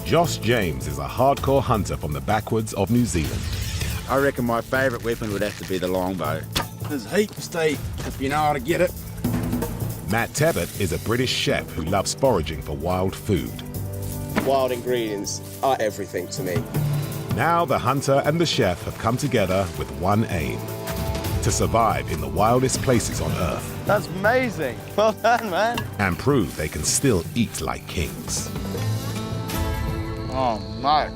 Josh James is a hardcore hunter from the backwoods of New Zealand. I reckon my favourite weapon would have to be the longbow. There's heat to stay if you know how to get it. Matt Tebbett is a British chef who loves foraging for wild food. Wild ingredients are everything to me. Now the hunter and the chef have come together with one aim: to survive in the wildest places on Earth. That's amazing. Well done, man. And prove they can still eat like kings. Oh, mate.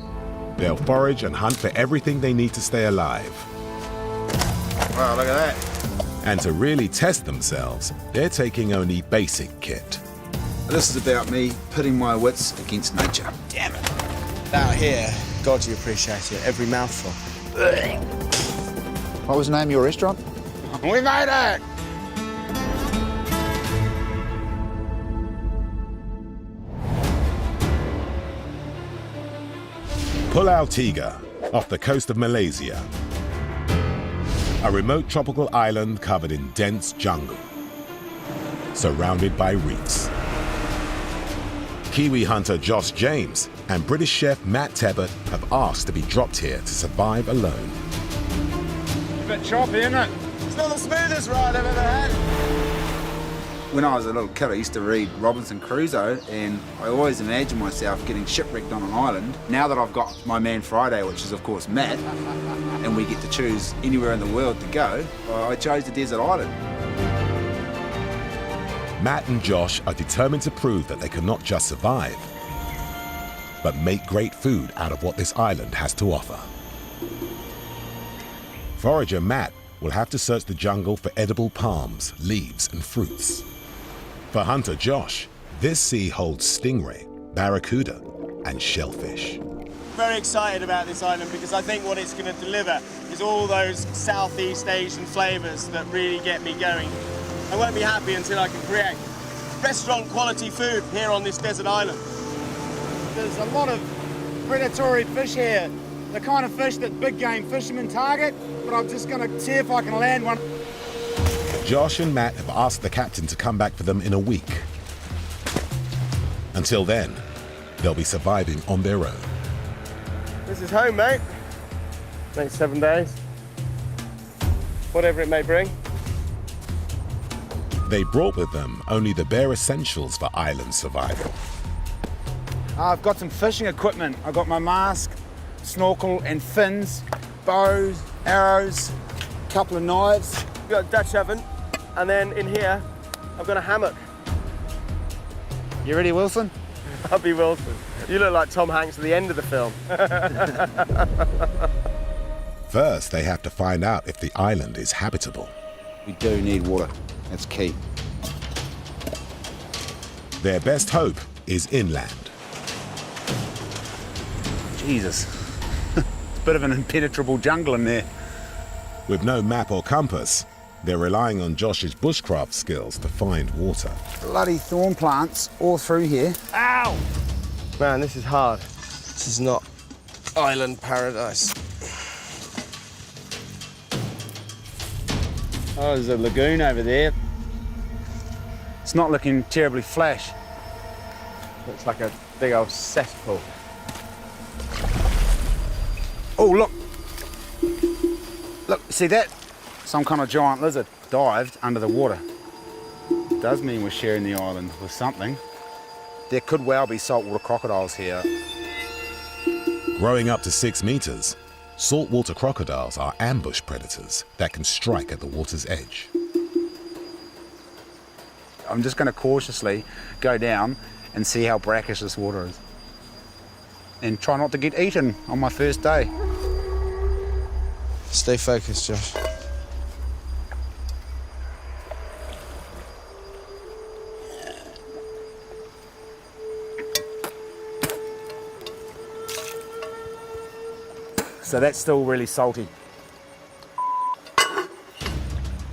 They'll forage and hunt for everything they need to stay alive. Wow, look at that. And to really test themselves, they're taking only basic kit. This is about me pitting my wits against nature. Damn it. Out here, God, you appreciate it. Every mouthful. What was the name of your restaurant? We made it! Pulau Tiga, off the coast of Malaysia. A remote tropical island covered in dense jungle, surrounded by reefs. Kiwi hunter Josh James and British chef Matt Tebbett have asked to be dropped here to survive alone. A bit choppy, isn't it? It's not the smoothest ride I've ever had. When I was a little kid, I used to read Robinson Crusoe, and I always imagined myself getting shipwrecked on an island. Now that I've got my man Friday, which is of course Matt, and we get to choose anywhere in the world to go, I chose the desert island. Matt and Josh are determined to prove that they can not just survive, but make great food out of what this island has to offer. Forager Matt will have to search the jungle for edible palms, leaves, and fruits. For hunter Josh, this sea holds stingray, barracuda, and shellfish. Very excited about this island because I think what it's going to deliver is all those Southeast Asian flavours that really get me going. I won't be happy until I can create restaurant quality food here on this desert island. There's a lot of predatory fish here, the kind of fish that big game fishermen target, but I'm just going to see if I can land one. Josh and Matt have asked the captain to come back for them in a week. Until then, they'll be surviving on their own. This is home, mate. Next 7 days. Whatever it may bring. They brought with them only the bare essentials for island survival. I've got some fishing equipment. I've got my mask, snorkel and fins, bows, arrows, a couple of knives. We've got a Dutch oven, and then in here, I've got a hammock. You ready, Wilson? I'll be Wilson. You look like Tom Hanks at the end of the film. First, they have to find out if the island is habitable. We do need water. That's key. Their best hope is inland. Jesus. It's a bit of an impenetrable jungle in there. With no map or compass, they're relying on Josh's bushcraft skills to find water. Bloody thorn plants all through here. Ow! Man, this is hard. This is not island paradise. Oh, there's a lagoon over there. It's not looking terribly flash. Looks like a big old cesspool. Oh, look. Look, see that? Some kind of giant lizard dived under the water. It does mean we're sharing the island with something. There could well be saltwater crocodiles here. Growing up to 6 meters, saltwater crocodiles are ambush predators that can strike at the water's edge. I'm just going to cautiously go down and see how brackish this water is. And try not to get eaten on my first day. Stay focused, Josh. So that's still really salty.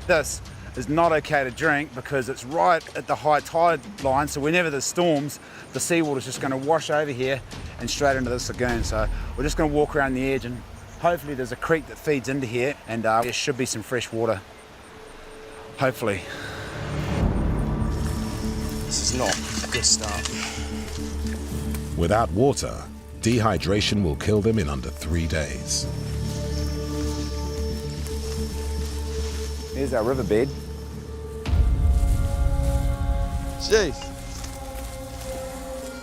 This is not okay to drink because it's right at the high tide line, so whenever there's storms, the seawater's just going to wash over here and straight into this lagoon. So we're just going to walk around the edge, and hopefully there's a creek that feeds into here, and there should be some fresh water. Hopefully. This is not a good start. Without water, dehydration will kill them in under 3 days. Here's our riverbed. Jeez.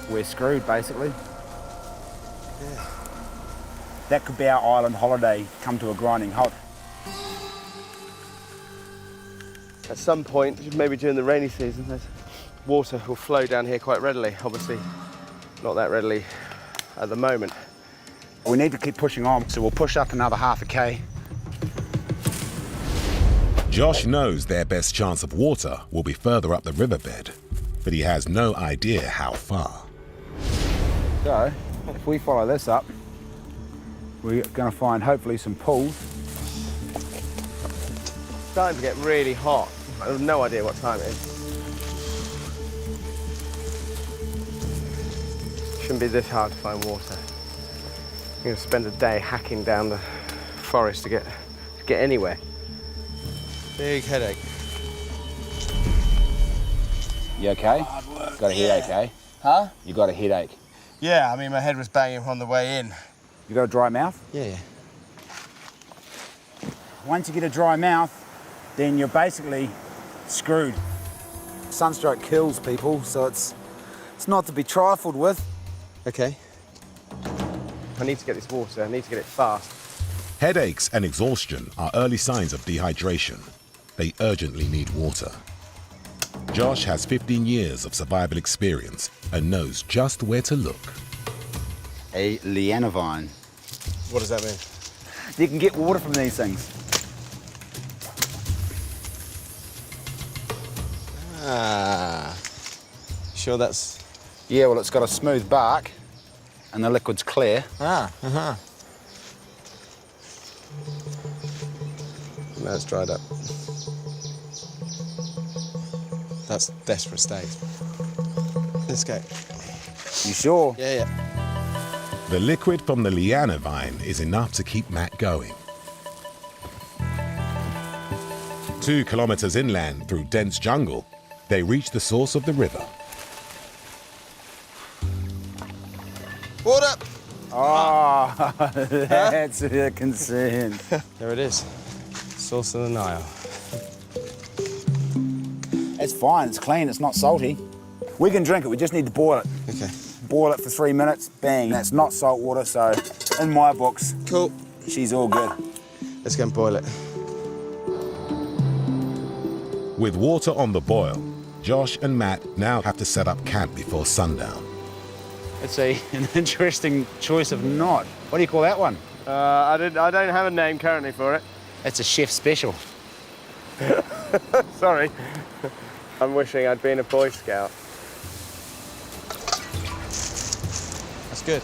We're screwed, basically. Yeah. That could be our island holiday come to a grinding halt. At some point, maybe during the rainy season, there's water will flow down here quite readily. Obviously, not that readily at the moment. We need to keep pushing on, so we'll push up another half a K. Josh knows their best chance of water will be further up the riverbed, but he has no idea how far. So, if we follow this up, we're going to find hopefully some pools. It's starting to get really hot. I have no idea what time it is. Shouldn't be this hard to find water. You're going to spend a day hacking down the forest to get anywhere. Big headache. You okay? Got a headache, eh? Huh? You got a headache. Yeah, I mean, my head was banging on the way in. You got a dry mouth? Yeah. Once you get a dry mouth, then you're basically screwed. Sunstroke kills people, so it's not to be trifled with. Okay. I need to get this water. I need to get it fast. Headaches and exhaustion are early signs of dehydration. They urgently need water. Josh has 15 years of survival experience and knows just where to look. A liana vine. What does that mean? You can get water from these things. Ah. Sure that's... Yeah, well, it's got a smooth bark and the liquid's clear. Now it's dried up. That's desperate state. Let's go. You sure? Yeah. The liquid from the liana vine is enough to keep Matt going. 2 kilometers inland through dense jungle, they reach the source of the river. Water! Oh, that's a concern. There it is. Source of the Nile. It's fine, it's clean, it's not salty. We can drink it, we just need to boil it. Okay. Boil it for 3 minutes, bang. That's not salt water, so in my books, Cool. she's all good. Let's go and boil it. With water on the boil, Josh and Matt now have to set up camp before sundown. It's an interesting choice of knot. What do you call that one? I don't have a name currently for it. It's a chef special. Sorry. I'm wishing I'd been a Boy Scout. That's good.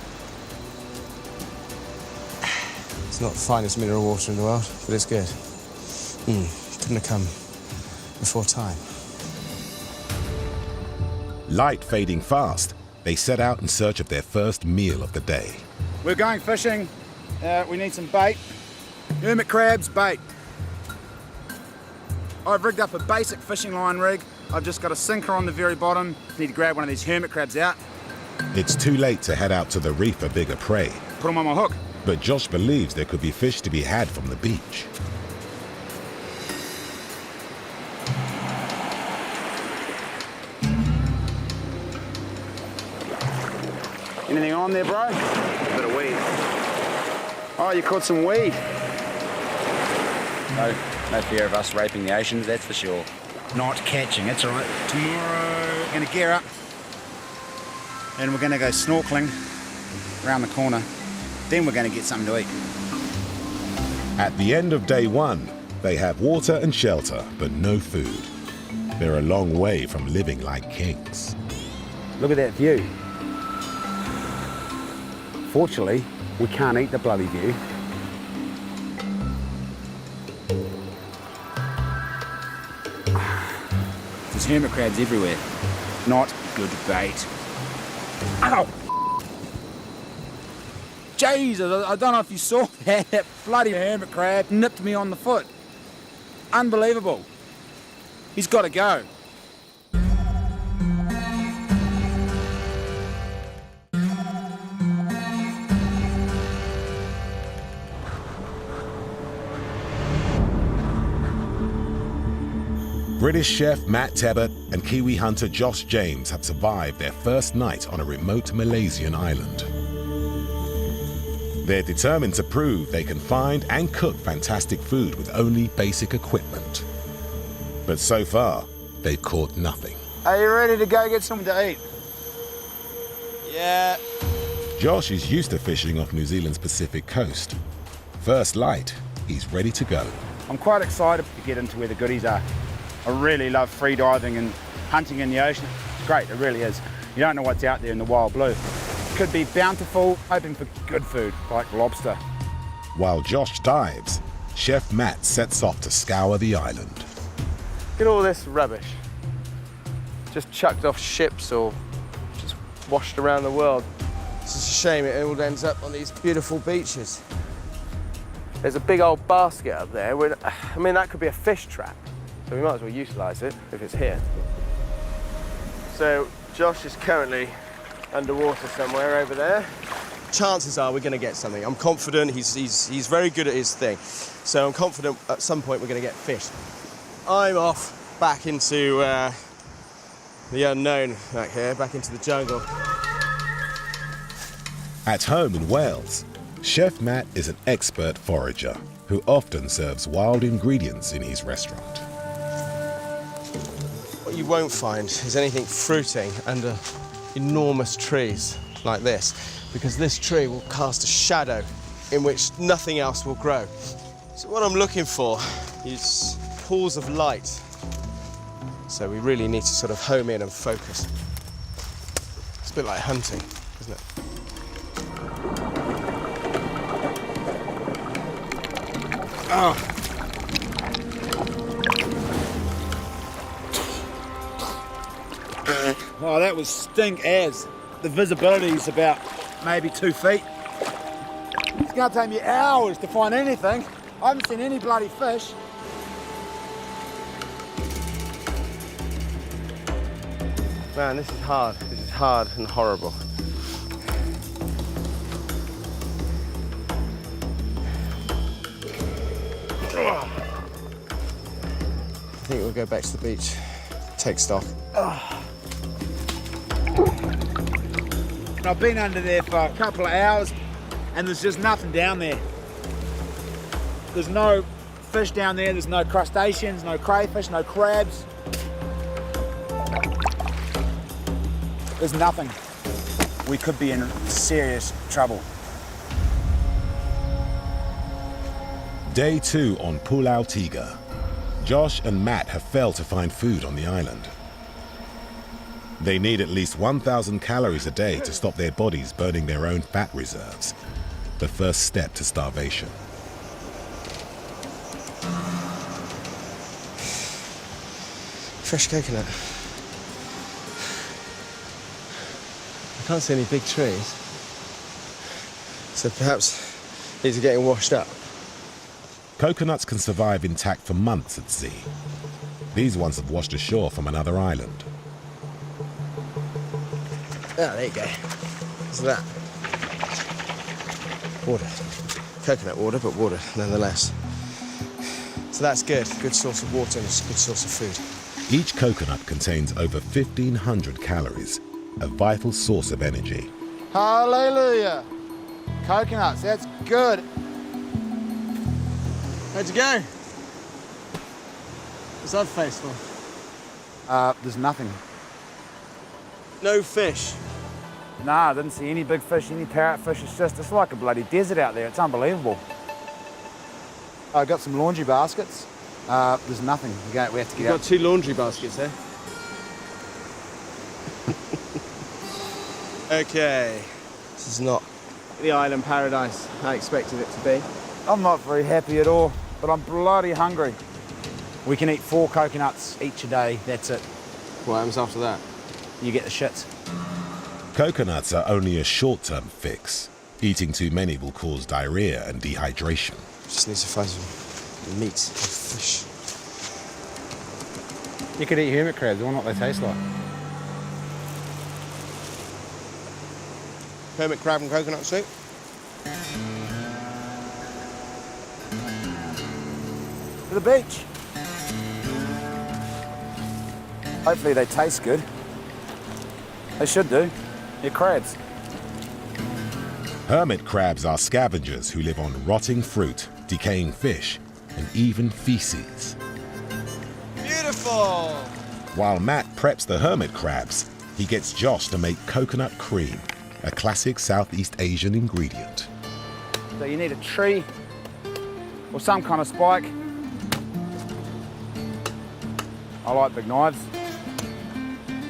It's not the finest mineral water in the world, but it's good. Couldn't have come before time. Light fading fast, they set out in search of their first meal of the day. We're going fishing. We need some bait. Hermit crabs, bait. I've rigged up a basic fishing line rig. I've just got a sinker on the very bottom. Need to grab one of these hermit crabs out. It's too late to head out to the reef for bigger prey, Put them on my hook. but Josh believes there could be fish to be had from the beach. Anything on there, bro? A bit of weed. Oh, you caught some weed. No fear of us raping the oceans, that's for sure. Not catching, it's all right. Tomorrow, we're going to gear up and we're going to go snorkeling around the corner. Then we're going to get something to eat. At the end of day 1, they have water and shelter, but no food. They're a long way from living like kings. Look at that view. Fortunately, we can't eat the bloody view. There's hermit crabs everywhere. Not good bait. Ow! Jesus, I don't know if you saw that. That bloody hermit crab nipped me on the foot. Unbelievable. He's got to go. British chef Matt Tebbett and Kiwi hunter Josh James have survived their first night on a remote Malaysian island. They're determined to prove they can find and cook fantastic food with only basic equipment. But so far, they've caught nothing. Are you ready to go get something to eat? Yeah. Josh is used to fishing off New Zealand's Pacific coast. First light, he's ready to go. I'm quite excited to get into where the goodies are. I really love free diving and hunting in the ocean. It's great, it really is. You don't know what's out there in the wild blue. Could be bountiful, hoping for good food, like lobster. While Josh dives, Chef Matt sets off to scour the island. Look at all this rubbish. Just chucked off ships or just washed around the world. It's just a shame it all ends up on these beautiful beaches. There's a big old basket up there. I mean, that could be a fish trap. So we might as well utilise it if it's here. So Josh is currently underwater somewhere over there. Chances are we're going to get something. I'm confident. He's very good at his thing. So I'm confident at some point we're going to get fish. I'm off back into the unknown back here, back into the jungle. At home in Wales, Chef Matt is an expert forager who often serves wild ingredients in his restaurant. What you won't find is anything fruiting under enormous trees like this, because this tree will cast a shadow in which nothing else will grow. So what I'm looking for is pools of light. So we really need to sort of home in and focus. It's a bit like hunting, isn't it? Oh, that was stink as. The visibility is about maybe 2 feet. It's going to take me hours to find anything. I haven't seen any bloody fish. Man, this is hard. This is hard and horrible. I think we'll go back to the beach, take stock. I've been under there for a couple of hours and there's just nothing down there. There's no fish down there, there's no crustaceans, no crayfish, no crabs. There's nothing. We could be in serious trouble. Day 2 on Pulau Tiga. Josh and Matt have failed to find food on the island. They need at least 1,000 calories a day to stop their bodies burning their own fat reserves, the first step to starvation. Fresh coconut. I can't see any big trees. So perhaps these are getting washed up. Coconuts can survive intact for months at sea. These ones have washed ashore from another island. Ah, there you go. What's that? Water. Coconut water, but water nonetheless. So that's good. Good source of water and a good source of food. Each coconut contains over 1,500 calories, a vital source of energy. Hallelujah! Coconuts, that's good. How'd you go? What's that face for? There's nothing. No fish. Nah, I didn't see any big fish, any parrotfish. It's like a bloody desert out there. It's unbelievable. I got some laundry baskets. There's nothing. We have to get You've out. got 2 laundry baskets there. Okay. This is not the island paradise I expected it to be. I'm not very happy at all, but I'm bloody hungry. We can eat 4 coconuts each a day. That's it. What happens after that? You get the shits. Coconuts are only a short-term fix. Eating too many will cause diarrhea and dehydration. Just need to find some meat, fish. You could eat hermit crabs. I wonder what they taste like. Hermit crab and coconut soup. To the beach. Hopefully they taste good. They should do. They're crabs. Hermit crabs are scavengers who live on rotting fruit, decaying fish, and even feces. Beautiful! While Matt preps the hermit crabs, he gets Josh to make coconut cream, a classic Southeast Asian ingredient. So you need a tree or some kind of spike. I like big knives.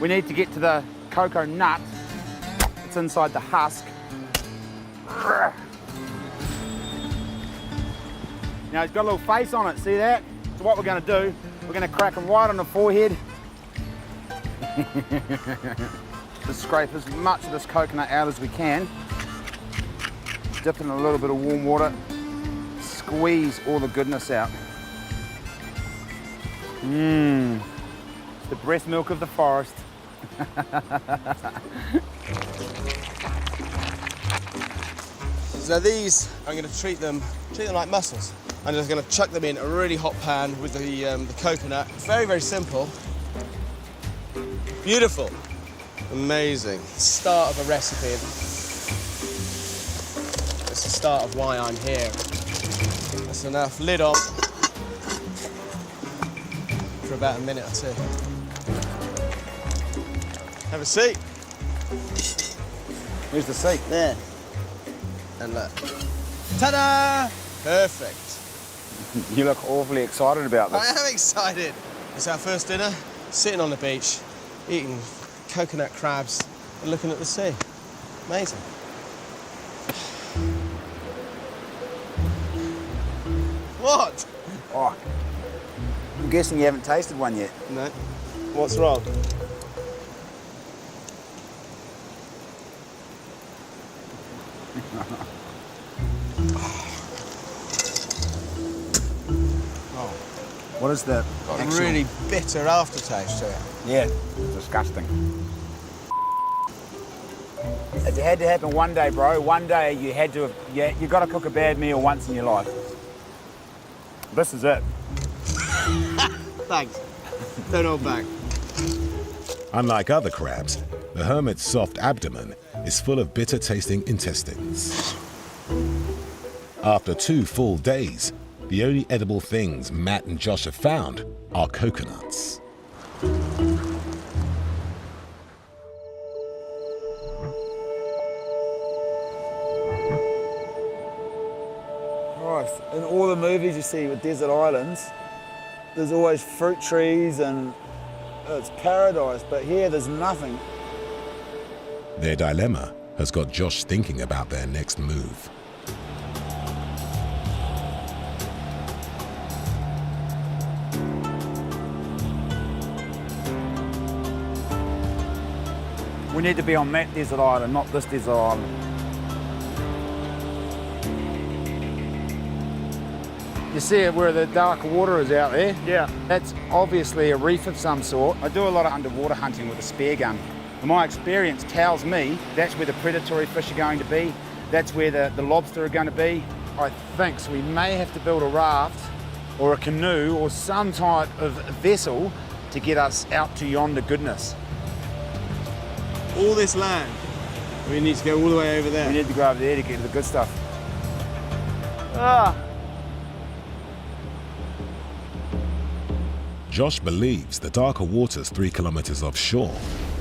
We need to get to the cocoa nut. It's inside the husk. Now it's got a little face on it, see that? So what we're going to do, we're going to crack them right on the forehead. Just scrape as much of this coconut out as we can. Dip in a little bit of warm water. Squeeze all the goodness out. Mmm. The breast milk of the forest. So these, I'm going to treat them like mussels. I'm just going to chuck them in a really hot pan with the coconut. Very, very simple. Beautiful. Amazing. Start of a recipe. It's the start of why I'm here. That's enough. Lid on for about a minute or two. Have a seat. Where's the seat? There. And look. Ta-da! Perfect. You look awfully excited about this. I am excited. It's our first dinner, sitting on the beach, eating coconut crabs and looking at the sea. Amazing. What? Oh, I'm guessing you haven't tasted one yet. No. What's wrong? What is the Got a really bitter aftertaste to it. Yeah, disgusting. It had to happen one day, bro. One day you had to have, you got to cook a bad meal once in your life. This is it. Thanks. Don't hold back. Unlike other crabs, the hermit's soft abdomen is full of bitter-tasting intestines. After 2 full days, the only edible things Matt and Josh have found are coconuts. Christ, in all the movies you see with desert islands, there's always fruit trees and it's paradise, but here there's nothing. Their dilemma has got Josh thinking about their next move. We need to be on that desert island, not this desert island. You see it where the dark water is out there? Yeah. That's obviously a reef of some sort. I do a lot of underwater hunting with a spear gun. And my experience tells me that's where the predatory fish are going to be. That's where the lobster are going to be. I think so we may have to build a raft or a canoe or some type of vessel to get us out to yonder goodness. All this land. We need to go all the way over there. We need to go over there to get to the good stuff. Ah, Josh believes the darker waters 3 kilometers offshore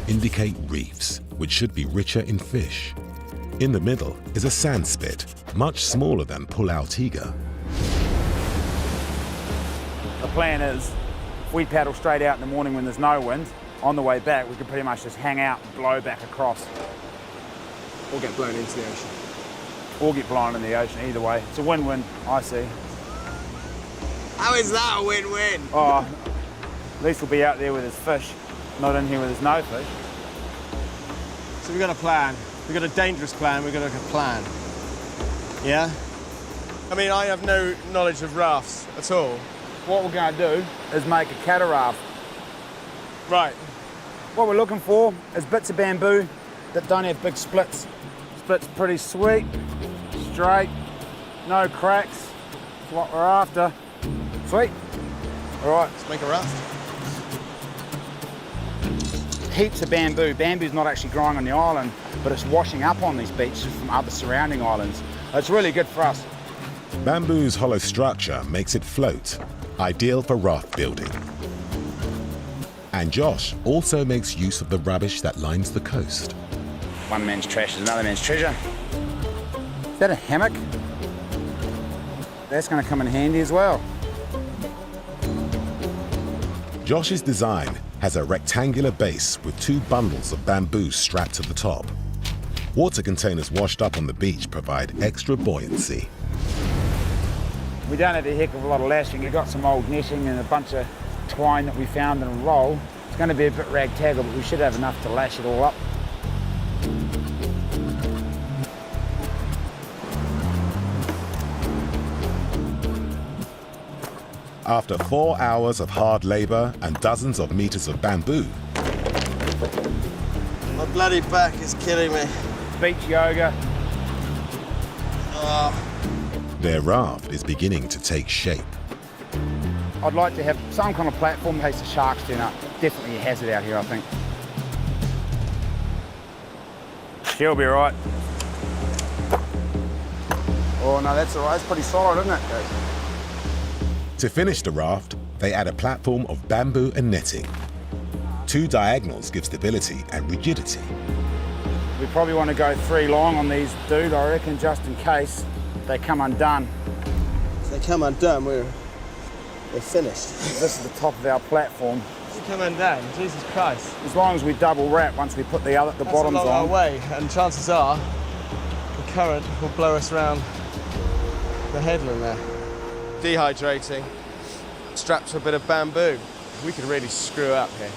indicate reefs, which should be richer in fish. In the middle is a sand spit, much smaller than Pulau Tiga. The plan is, if we paddle straight out in the morning when there's no wind, on the way back we can pretty much just hang out and blow back across. Or get blown into the ocean. Or get blown in the ocean, either way. It's a win-win, I see. How is that a win-win? Oh, at least we'll be out there with his fish, not in here with his no fish. So we've got a plan. We've got a dangerous plan, we've got a plan. Yeah? I mean, I have no knowledge of rafts at all. What we're going to do is make a cataraft. Right. What we're looking for is bits of bamboo that don't have big splits. Splits pretty sweet, straight, no cracks. That's what we're after. Sweet. All right. Let's make a raft. Heaps of bamboo. Bamboo's not actually growing on the island, but it's washing up on these beaches from other surrounding islands. It's really good for us. Bamboo's hollow structure makes it float, ideal for raft building. And Josh also makes use of the rubbish that lines the coast. One man's trash is another man's treasure. Is that a hammock? That's going to come in handy as well. Josh's design has a rectangular base with 2 bundles of bamboo strapped to the top. Water containers washed up on the beach provide extra buoyancy. We don't have a heck of a lot of lashing. We've got some old netting and a bunch of twine that we found in a roll. It's going to be a bit ragtaggle, but we should have enough to lash it all up. After 4 hours of hard labor and dozens of meters of bamboo, My bloody back is killing me. Beach yoga. their raft is beginning to take shape. I'd like to have some kind of platform in case the sharks turn up. Definitely a hazard out here, I think. She'll be right. Oh no, that's all right. It's pretty solid, isn't it? To finish the raft, they add a platform of bamboo and netting. 2 diagonals give stability and rigidity. We probably want to go 3 long on these, dude, I reckon, just in case they come undone. If they come undone, we're finished. This is the top of our platform. They come undone, Jesus Christ. As long as we double wrap once we put the bottoms That's a long on. way, and chances are the current will blow us around the headland there. Dehydrating, strapped to a bit of bamboo. We could really screw up here.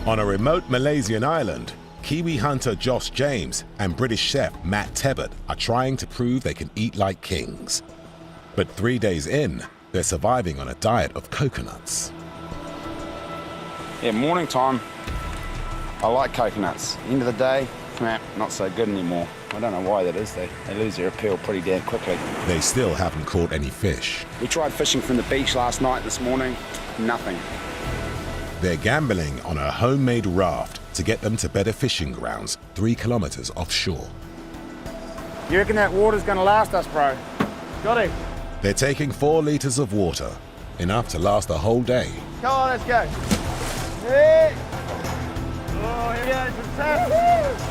On a remote Malaysian island, Kiwi hunter Josh James and British chef Matt Tebbett are trying to prove they can eat like kings. But 3 days in, they're surviving on a diet of coconuts. Yeah, morning time, I like coconuts. End of the day, not so good anymore. I don't know why that is. They lose their appeal pretty damn quickly. They still haven't caught any fish. We tried fishing from the beach last night, this morning, nothing. They're gambling on a homemade raft to get them to better fishing grounds 3 kilometers offshore. You reckon that water's gonna last us, bro? Got it. They're taking 4 liters of water, enough to last a whole day. Come on, let's go. Hey. Oh, here we go, it's a test.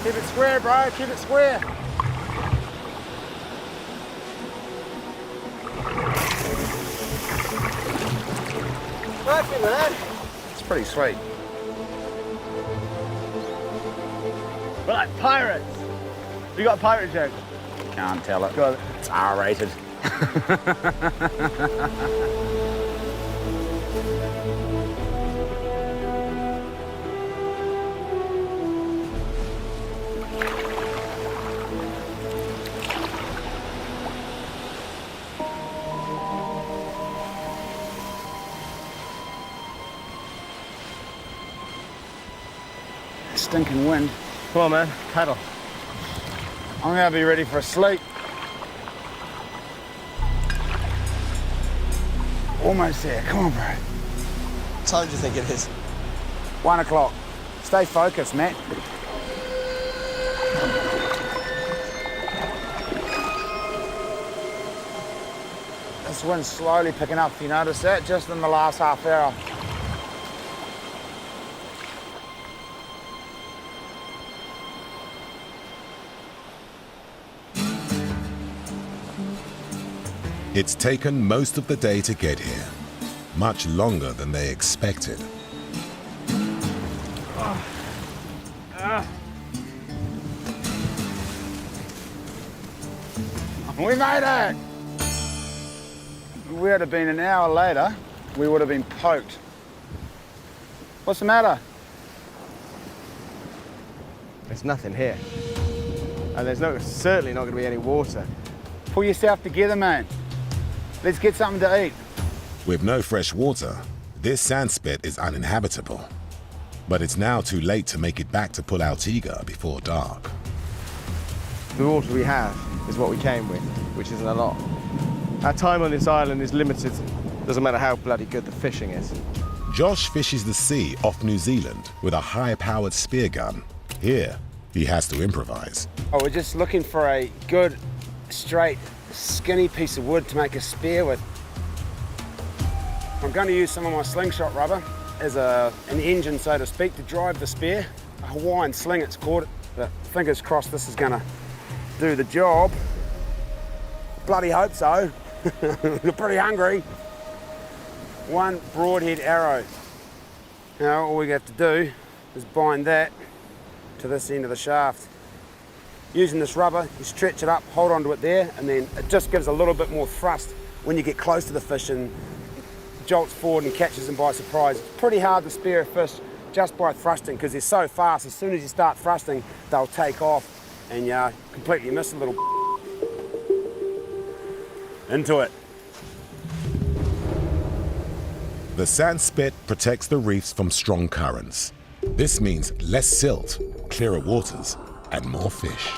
Keep it square, bro, keep it square. Working, man. It's pretty sweet. We're like pirates. We got a pirate joke. Can't tell it. Got it. It's R-rated. Stinking wind. Come on, man. Paddle. I'm gonna be ready for a sleep. Almost there. Come on, bro. What time do you think it is? 1 o'clock. Stay focused, Matt. This wind's slowly picking up, if you notice that, just in the last half hour. It's taken most of the day to get here, much longer than they expected. We made it! If we had been an hour later, we would have been poked. What's the matter? There's nothing here. And there's certainly not going to be any water. Pull yourself together, man. Let's get something to eat. With no fresh water, this sand spit is uninhabitable. But it's now too late to make it back to Pull Tiga before dark. The water we have is what we came with, which isn't a lot. Our time on this island is limited. Doesn't matter how bloody good the fishing is. Josh fishes the sea off New Zealand with a high-powered spear gun. Here, he has to improvise. Oh, we're just looking for a good, straight, skinny piece of wood to make a spear with. I'm going to use some of my slingshot rubber as an engine, so to speak, to drive the spear. A Hawaiian sling, it's called. But fingers crossed this is going to do the job. Bloody hope so. We're pretty hungry. One broadhead arrow. Now all we have to do is bind that to this end of the shaft. Using this rubber, you stretch it up, hold onto it there, and then it just gives a little bit more thrust when you get close to the fish and jolts forward and catches them by surprise. It's pretty hard to spear a fish just by thrusting because they're so fast. As soon as you start thrusting, they'll take off and you completely miss a little into it. The sand spit protects the reefs from strong currents. This means less silt, clearer waters, and more fish.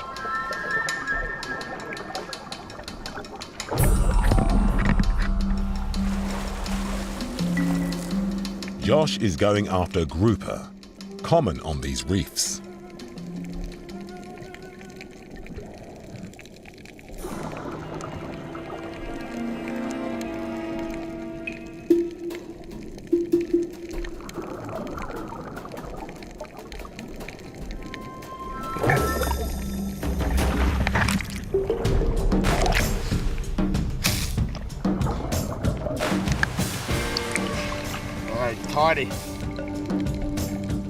Josh is going after grouper, common on these reefs. Tidy.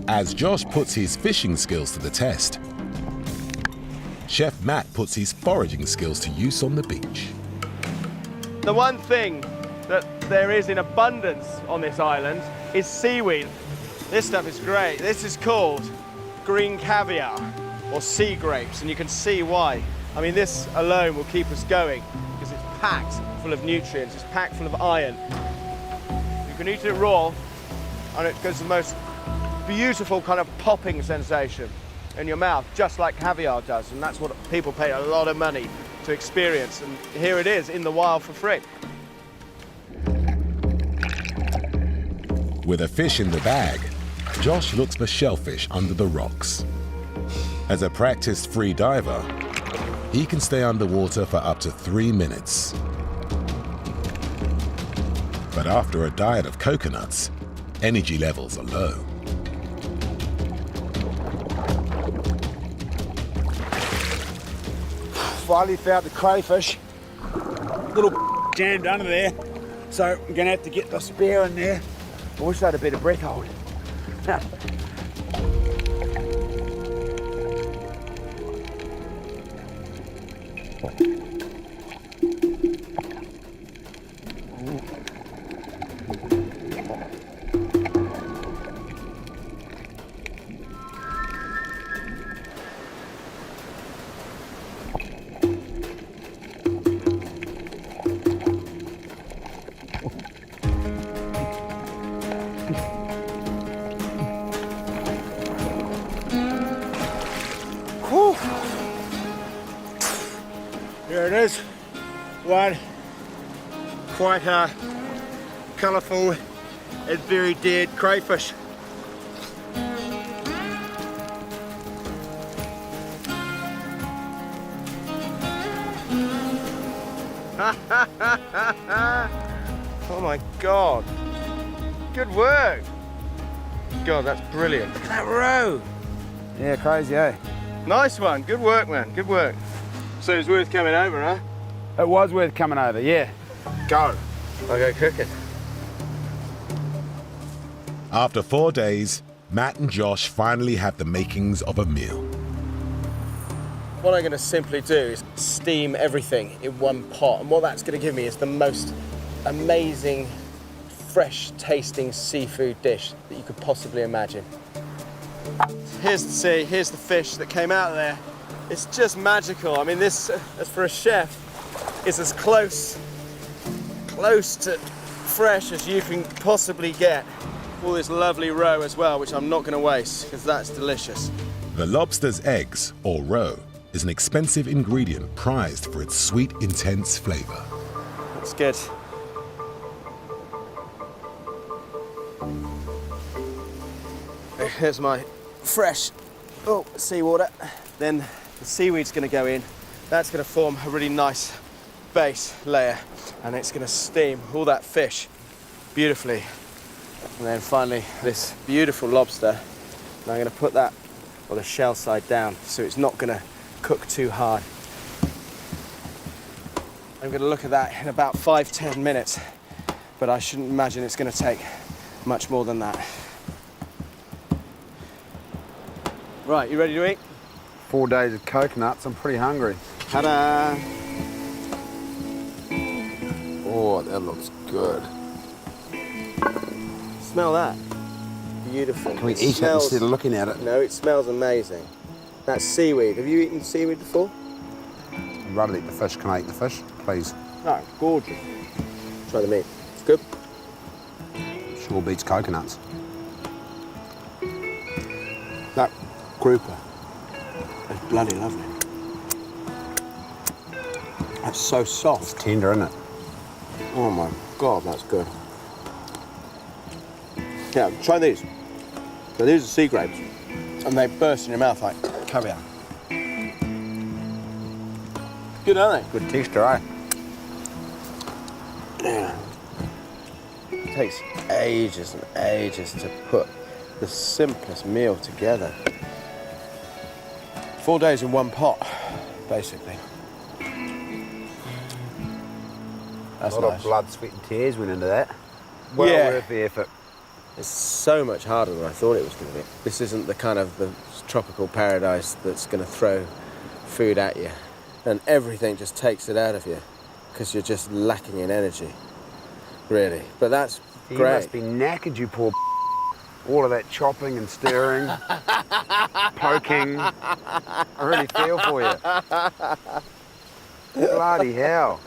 As Josh puts his fishing skills to the test, Chef Matt puts his foraging skills to use on the beach. The one thing that there is in abundance on this island is seaweed. This stuff is great. This is called green caviar or sea grapes, and you can see why. I mean, this alone will keep us going because it's packed full of nutrients, it's packed full of iron. You can eat it raw, and it gives the most beautiful kind of popping sensation in your mouth, just like caviar does, and that's what people pay a lot of money to experience, and here it is in the wild for free. With a fish in the bag, Josh looks for shellfish under the rocks. As a practiced free diver, he can stay underwater for up to 3 minutes. But after a diet of coconuts, energy levels are low. Finally found the crayfish. Little jammed under there. So I'm gonna have to get the spear in there. I wish I had a better breath hold. Here it is, one quite colourful and very dead crayfish. Oh my God, good work. God, that's brilliant. Look at that row. Yeah, crazy, eh? Nice one, good work, man, good work. So it's worth coming over, huh? It was worth coming over, yeah. Go. I'll go cooking. After 4 days, Matt and Josh finally have the makings of a meal. What I'm going to simply do is steam everything in one pot, and what that's going to give me is the most amazing, fresh tasting seafood dish that you could possibly imagine. Here's the sea, here's the fish that came out of there. It's just magical. I mean, this, as for a chef, is as close to fresh as you can possibly get. all this lovely roe as well, which I'm not going to waste because that's delicious. The lobster's eggs, or roe, is an expensive ingredient prized for its sweet, intense flavour. That's good. Here's my fresh seawater. Then the seaweed's going to go in. That's going to form a really nice base layer, and it's going to steam all that fish beautifully. And then finally, this beautiful lobster. And I'm going to put that on the shell side down, so it's not going to cook too hard. I'm going to look at that in about 5-10 minutes, but I shouldn't imagine it's going to take much more than that. Right, you ready to eat? 4 days of coconuts, I'm pretty hungry. Ta-da! Oh, that looks good. Smell that. Beautiful. Can we eat it instead of looking at it? No, it smells amazing. That's seaweed. Have you eaten seaweed before? I'd rather eat the fish. Can I eat the fish, please? No, gorgeous. Try the meat. It's good. Sure beats coconuts. That grouper is bloody lovely. That's so soft. It's tender, isn't it? Oh my God, that's good. Yeah, try these. So these are sea grapes, and they burst in your mouth like caviar. Good, aren't Good texture, eh? they? Yeah. It takes ages and ages to put the simplest meal together. 4 days in one pot, basically. That's A lot nice. of blood, sweat and tears went into that. Well Yeah. worth the effort. It's so much harder than I thought it was going to be. This isn't the kind of the tropical paradise that's going to throw food at you, and everything just takes it out of you because you're just lacking in energy, really. But that's You great. must be knackered, you poor all of that chopping and stirring, poking. I really feel for you. Bloody hell.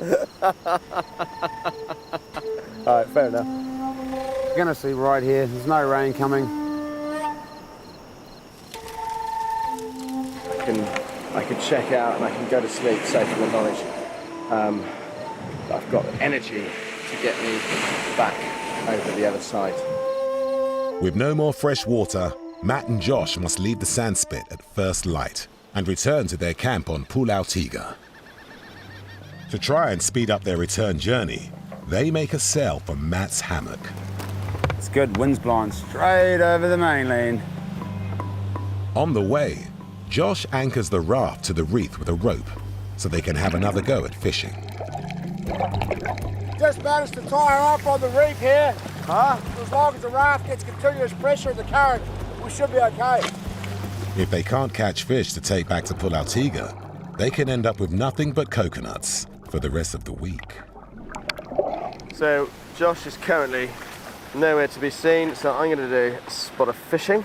All right, fair enough. You're gonna see right here, there's no rain coming. I can check out and I can go to sleep safe in the knowledge I've got energy to get me back over the other side. With no more fresh water, Matt and Josh must leave the sandspit at first light and return to their camp on Pulau Tiga. To try and speed up their return journey, they make a sail from Matt's hammock. It's good, wind's blowing straight over the mainland. On the way, Josh anchors the raft to the reef with a rope so they can have another go at fishing. Just managed to tie her up on the reef here. Huh? As long as the raft gets continuous pressure in the current, we should be okay. If they can't catch fish to take back to Pulau Tiga, they can end up with nothing but coconuts for the rest of the week. So Josh is currently nowhere to be seen, so I'm going to do a spot of fishing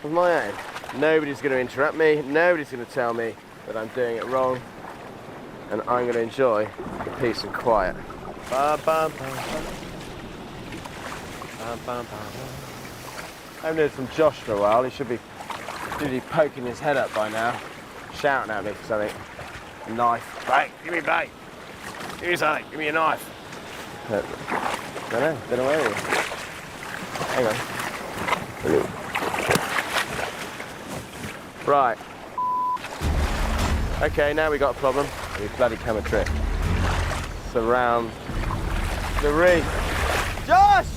of my own. Nobody's going to interrupt me, nobody's going to tell me that I'm doing it wrong, and I'm going to enjoy the peace and quiet. Bum, bum, bum, bum. Bum, bum, bum, bum. I haven't heard from Josh for a while. He should be poking his head up by now, shouting at me for something. A knife. Bait, give me bait. Give me something, give me a knife. But, I don't know, been away with it. Hang on. Right. Okay, now we got a problem. We bloody come a trick. Surround the reef. Josh!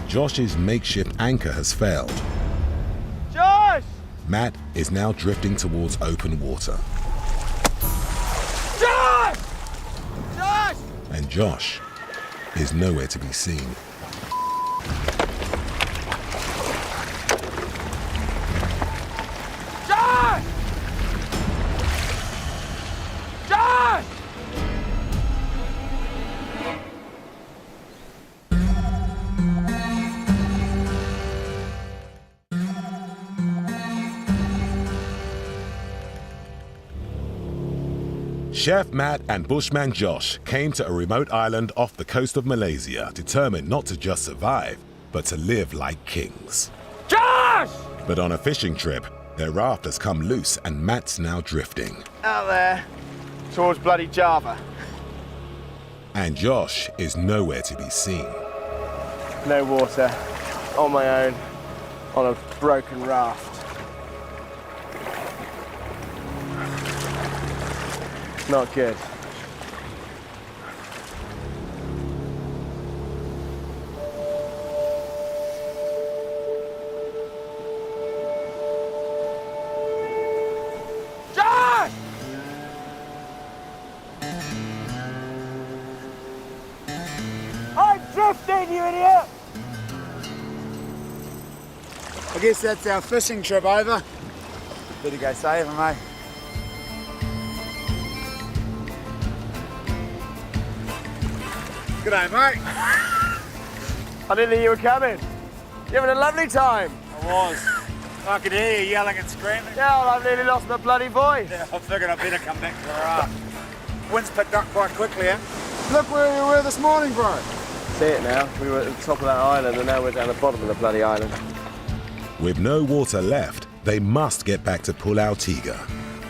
Josh's makeshift anchor has failed. Josh! Matt is now drifting towards open water. Josh! Josh! And Josh is nowhere to be seen. Josh! Josh! Chef Matt and Bushman Josh came to a remote island off the coast of Malaysia, determined not to just survive, but to live like kings. Josh! But on a fishing trip, their raft has come loose and Matt's now drifting. Out there, towards bloody Java. And Josh is nowhere to be seen. No water, on my own, on a broken raft. Not good. Josh! I'm drifting, you idiot! I guess that's our fishing trip over. Better go save him, mate. G'day, mate. I didn't think you were coming. You're having a lovely time. I was. I could hear you yelling and screaming. Yeah, well, I've nearly lost my bloody voice. Yeah, I figured I'd better come back to the raft. Wind's picked up quite quickly, eh? Look where we were this morning, bro. See it now. We were at the top of that island and now we're down the bottom of the bloody island. With no water left, they must get back to Pulau Tiga.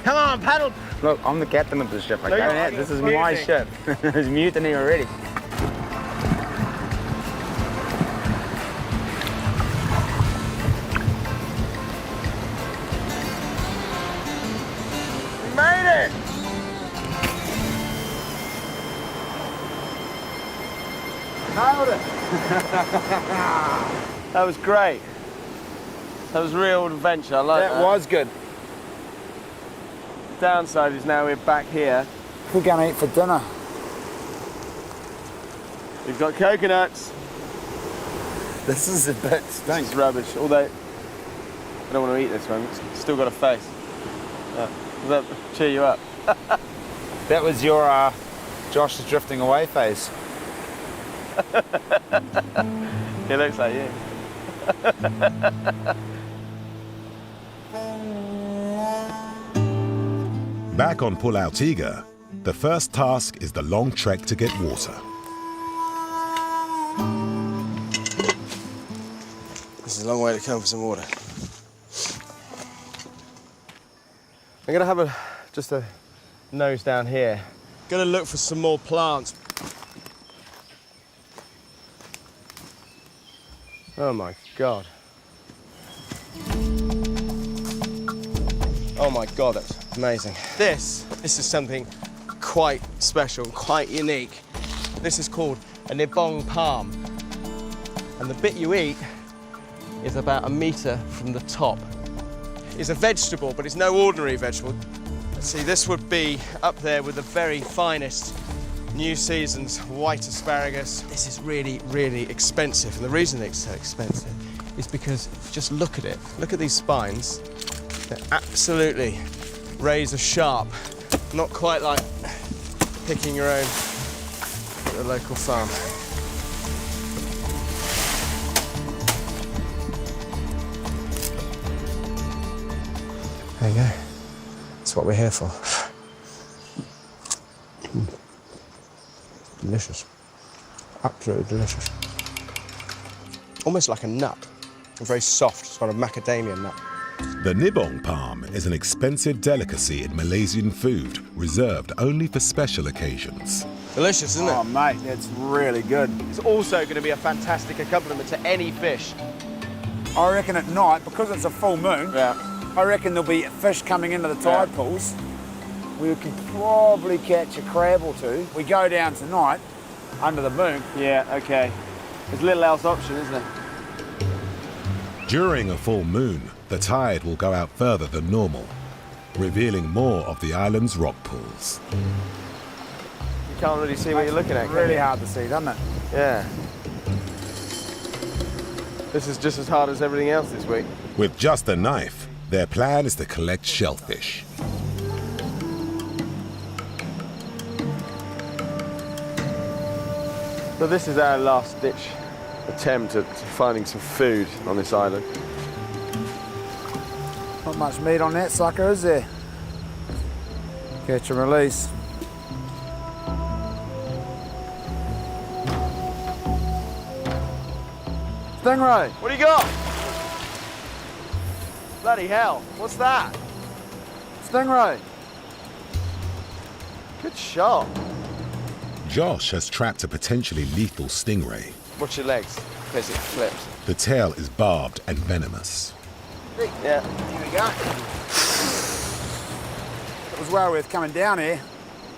Come on, paddle. Look, I'm the captain of the ship, okay? you're not. This is Mutiny. my ship. There's mutiny already. We made it! Nailed it. That was great. That was real adventure. I like that. That was good. Downside is now we're back here. We're going to eat for dinner. We've got coconuts. This is a bit It's rubbish. Although I don't want to eat this one. It's still got a face. Does that cheer you up? That was your Josh is drifting away face. It looks like you. Back on Pulau Tiga, the first task is the long trek to get water. This is a long way to come for some water. I'm gonna have just a nose down here. Gonna look for some more plants. Oh my God. Oh my God, that's amazing. This is something quite special, quite unique. This is called a nibong palm. And the bit you eat is about 1 metre from the top. It's a vegetable, but it's no ordinary vegetable. See, this would be up there with the very finest New Season's white asparagus. This is really, really expensive. And the reason it's so expensive is because just look at it. Look at these spines. They're absolutely razor sharp. Not quite like picking your own at the local farm. There you go. That's what we're here for. Delicious. Absolutely delicious. Almost like a nut. Very soft, sort of macadamia nut. The nibong palm is an expensive delicacy in Malaysian food, reserved only for special occasions. Delicious, isn't it? Oh, mate, that's really good. It's also going to be a fantastic accompaniment to any fish. I reckon at night, because it's a full moon, Yeah. I reckon there'll be fish coming into the tide pools. We could probably catch a crab or two. We go down tonight under the moon. Yeah, okay. There's little else option, isn't there? During a full moon, the tide will go out further than normal, revealing more of the island's rock pools. You can't really see what you're looking at, can Really you? hard to see, doesn't it? Yeah. This is just as hard as everything else this week. With just a knife, their plan is to collect shellfish. So this is our last-ditch attempt at finding some food on this island. Not much meat on that sucker, is there? Catch and release. Stingray. What do you got? Bloody hell, what's that? Stingray. Good shot. Josh has trapped a potentially lethal stingray. Watch your legs, in case it flips. The tail is barbed and venomous. Yeah. Here we go. It was well worth coming down here.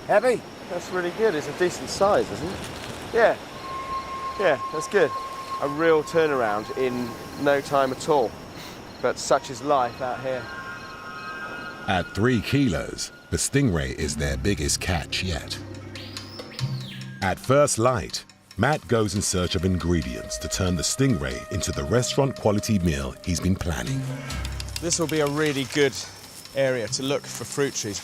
Happy? That's really good. It's a decent size, isn't it? Yeah. Yeah, that's good. A real turnaround in no time at all. But such is life out here. At 3 kilos, the stingray is their biggest catch yet. At first light, Matt goes in search of ingredients to turn the stingray into the restaurant-quality meal he's been planning. This will be a really good area to look for fruit trees.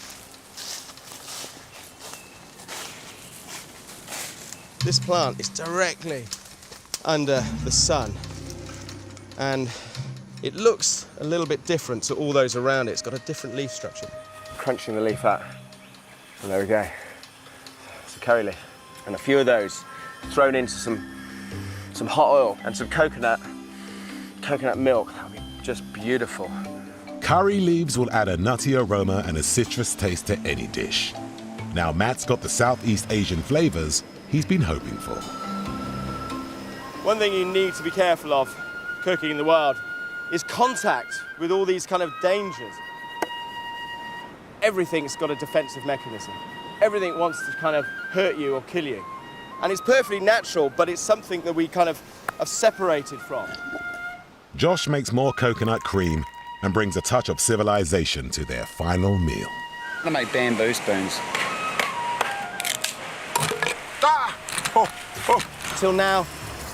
This plant is directly under the sun, and it looks a little bit different to all those around it. It's got a different leaf structure. Crunching the leaf out, and there we go. It's a curry leaf, and a few of those thrown into some hot oil and some coconut milk. That'll be just beautiful. Curry leaves will add a nutty aroma and a citrus taste to any dish. Now Matt's got the Southeast Asian flavors he's been hoping for. One thing you need to be careful of cooking in the wild is contact with all these kind of dangers. Everything's got a defensive mechanism. Everything wants to kind of hurt you or kill you. And it's perfectly natural, but it's something that we kind of are separated from. Josh makes more coconut cream and brings a touch of civilization to their final meal. I'm gonna make bamboo spoons. Till now,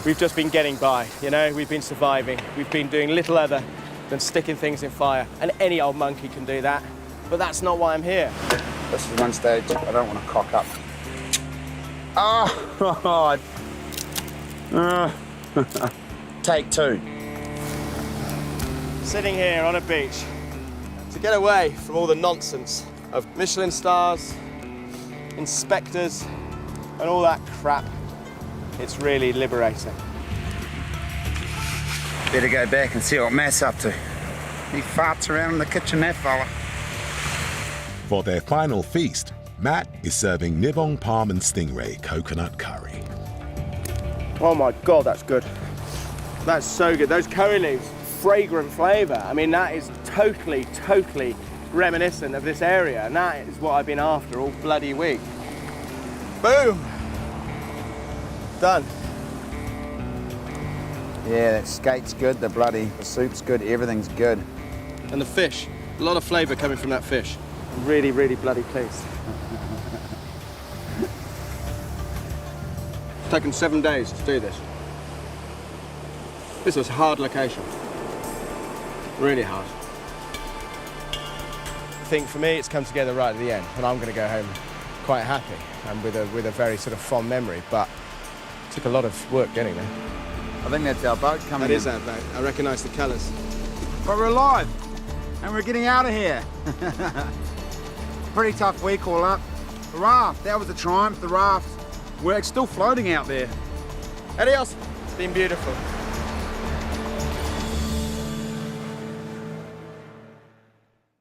we've just been getting by, you know? We've been surviving. We've been doing little other than sticking things in fire. And any old monkey can do that. But that's not why I'm here. This is one stage I don't want to cock up. Oh, Take 2. Sitting here on a beach to get away from all the nonsense of Michelin stars, inspectors, and all that crap. It's really liberating. Better go back and see what Matt's up to. He farts around in the kitchen, that fella. For their final feast, Matt is serving Nibong palm and stingray coconut curry. Oh my God, that's good. That's so good. Those curry leaves, fragrant flavour. I mean, that is totally reminiscent of this area, and that is what I've been after all bloody week. Boom! Done. Yeah, that skate's good, the soup's good, everything's good. And the fish, a lot of flavour coming from that fish. I'm really bloody pleased. It's taken 7 days to do this. This was a hard location. Really hard. I think for me, it's come together right at the end, and I'm going to go home quite happy and with a very sort of fond memory, but it took a lot of work getting there. I think that's our boat coming in. That is our boat. I recognise the colours. But we're alive, and we're getting out of here. Pretty tough week all up. The raft, that was a triumph. The raft, it's still floating out there. Adios. It's been beautiful.